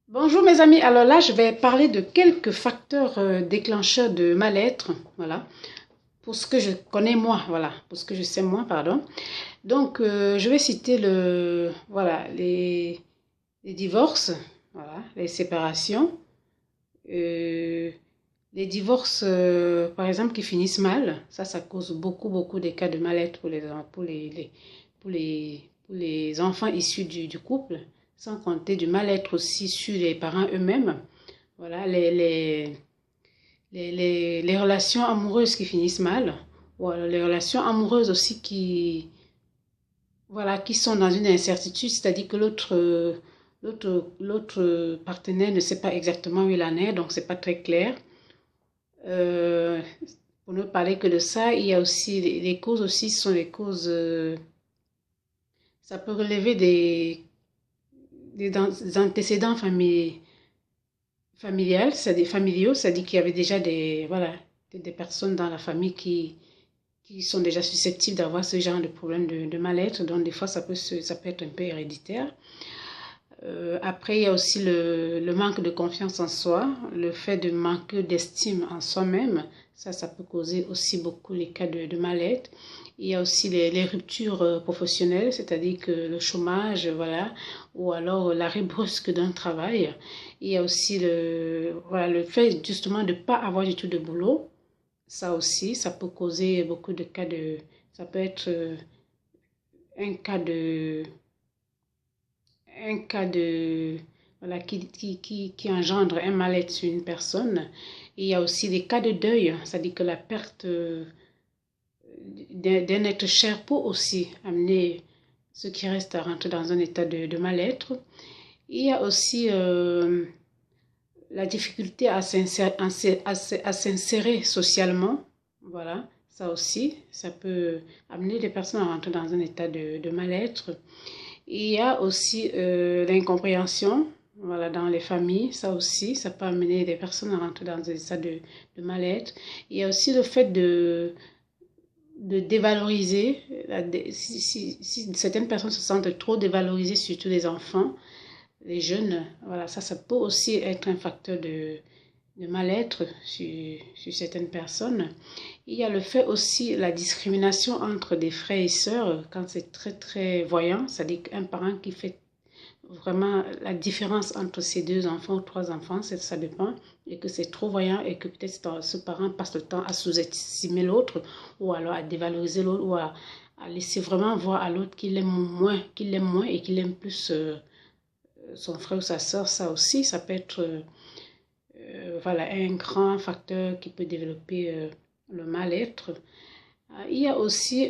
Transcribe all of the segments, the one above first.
Bonjour mes amis, alors là je vais parler de quelques facteurs déclencheurs de mal-être, voilà, pour ce que je connais moi, voilà, pour ce que je sais moi, pardon. Donc je vais citer les divorces, voilà, les séparations, euh, les divorces par exemple qui finissent mal, ça cause beaucoup des cas de mal-être pour les enfants issus du couple, sans compter du mal-être aussi sur les parents eux-mêmes. Voilà, les relations amoureuses qui finissent mal, ou alors les relations amoureuses aussi qui sont dans une incertitude, c'est-à-dire que l'autre partenaire ne sait pas exactement où il en est, donc c'est pas très clair. Euh, pour ne parler que de ça, il y a aussi les causes aussi sont les causes. Ça peut relever des antécédents familiales, c'est-à-dire familiaux, c'est-à-dire qu'il y avait déjà des personnes dans la famille qui sont déjà susceptibles d'avoir ce genre de problème de mal-être, donc des fois ça peut être un peu héréditaire. Après, il y a aussi le manque de confiance en soi, le fait de manquer d'estime en soi-même. Ça peut causer aussi beaucoup les cas de mal-être. Il y a aussi les ruptures professionnelles, c'est-à-dire que le chômage, voilà, ou alors l'arrêt brusque d'un travail. Il y a aussi le fait justement de ne pas avoir du tout de boulot. Ça aussi, ça peut causer beaucoup de cas de... Ça peut être un cas de un cas de voilà, qui engendre un mal-être sur une personne. Et il y a aussi des cas de deuil, c'est-à-dire que la perte d'un être cher peut aussi amener ceux qui restent à rentrer dans un état de mal-être. Il y a aussi la difficulté à s'insérer socialement. Voilà, ça aussi, ça peut amener les personnes à rentrer dans un état de mal-être. Il y a aussi l'incompréhension, voilà, dans les familles, ça aussi, ça peut amener des personnes à rentrer dans des états de mal-être. Il y a aussi le fait de dévaloriser, si certaines personnes se sentent trop dévalorisées, surtout les enfants, les jeunes, voilà, ça peut aussi être un facteur de mal-être sur certaines personnes. Il y a le fait aussi, la discrimination entre des frères et sœurs, quand c'est très voyant, c'est-à-dire qu'un parent qui fait vraiment la différence entre ses deux enfants ou trois enfants, ça dépend, et que c'est trop voyant et que peut-être ce parent passe le temps à sous-estimer l'autre ou alors à dévaloriser l'autre ou à laisser vraiment voir à l'autre qu'il l'aime moins et qu'il aime plus son frère ou sa sœur. Ça aussi, ça peut être voilà, un grand facteur qui peut développer le mal-être. Il y a aussi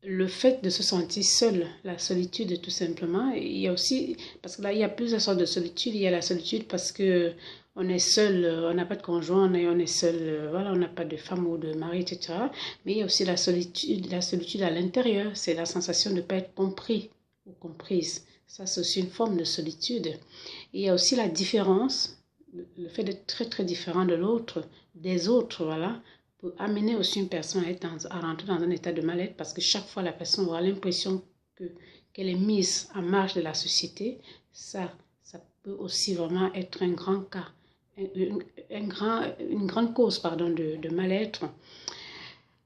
le fait de se sentir seul, la solitude tout simplement. Il y a aussi, parce que là, il y a plusieurs sortes de solitude. Il y a la solitude parce que on est seul, on n'a pas de conjoint, on est seul, voilà, on n'a pas de femme ou de mari, etc. Mais il y a aussi la solitude à l'intérieur. C'est la sensation de ne pas être compris ou comprise. Ça, c'est aussi une forme de solitude. Et il y a aussi la différence, le fait d'être très différent de l'autre, des autres, voilà, peut amener aussi une personne à rentrer dans un état de mal-être parce que chaque fois la personne aura l'impression qu'elle est mise en marge de la société. Ça peut aussi vraiment être un grand cas, une grande cause pardon, de mal-être.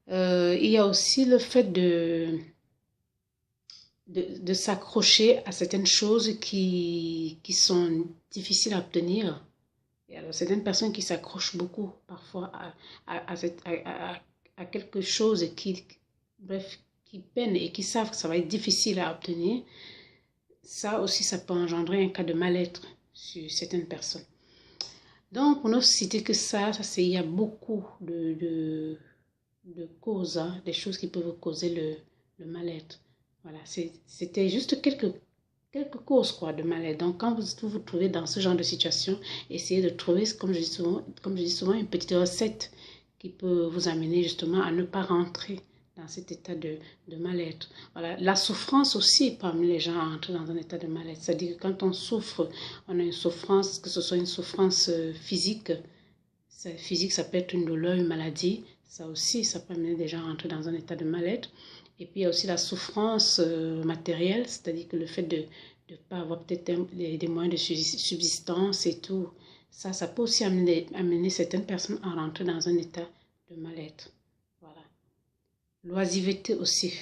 Il y a aussi le fait de s'accrocher à certaines choses qui sont difficiles à obtenir. Et alors, certaines personnes qui s'accrochent beaucoup parfois à quelque chose bref, qui peinent et qui savent que ça va être difficile à obtenir, ça aussi, ça peut engendrer un cas de mal-être sur certaines personnes. Donc, pour ne citer que il y a beaucoup de causes, hein, des choses qui peuvent causer le mal-être. Voilà, c'était juste quelques causes quoi, de mal-être. Donc, quand vous vous trouvez dans ce genre de situation, essayez de trouver, comme je dis souvent, une petite recette qui peut vous amener justement à ne pas rentrer dans cet état de mal-être. Voilà. La souffrance aussi parmi les gens entrent dans un état de mal-être. C'est-à-dire que quand on souffre, on a une souffrance, que ce soit une souffrance physique, ça peut être une douleur, une maladie. Ça aussi, ça peut amener des gens à entrer dans un état de mal-être. Et puis, il y a aussi la souffrance matérielle, c'est-à-dire que le fait de ne pas avoir peut-être des moyens de subsistance et tout. Ça peut aussi amener certaines personnes à rentrer dans un état de mal-être. Voilà. L'oisiveté aussi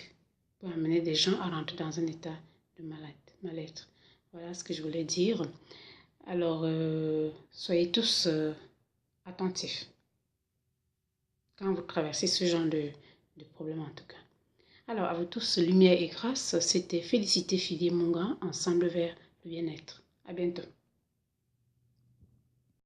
peut amener des gens à rentrer dans un état de mal-être. Voilà ce que je voulais dire. Alors, soyez tous attentifs quand vous traversez ce genre de problème en tout cas. Alors, à vous tous, lumière et grâce, c'était Félicité Fidi Mongan, ensemble vers le bien-être. À bientôt.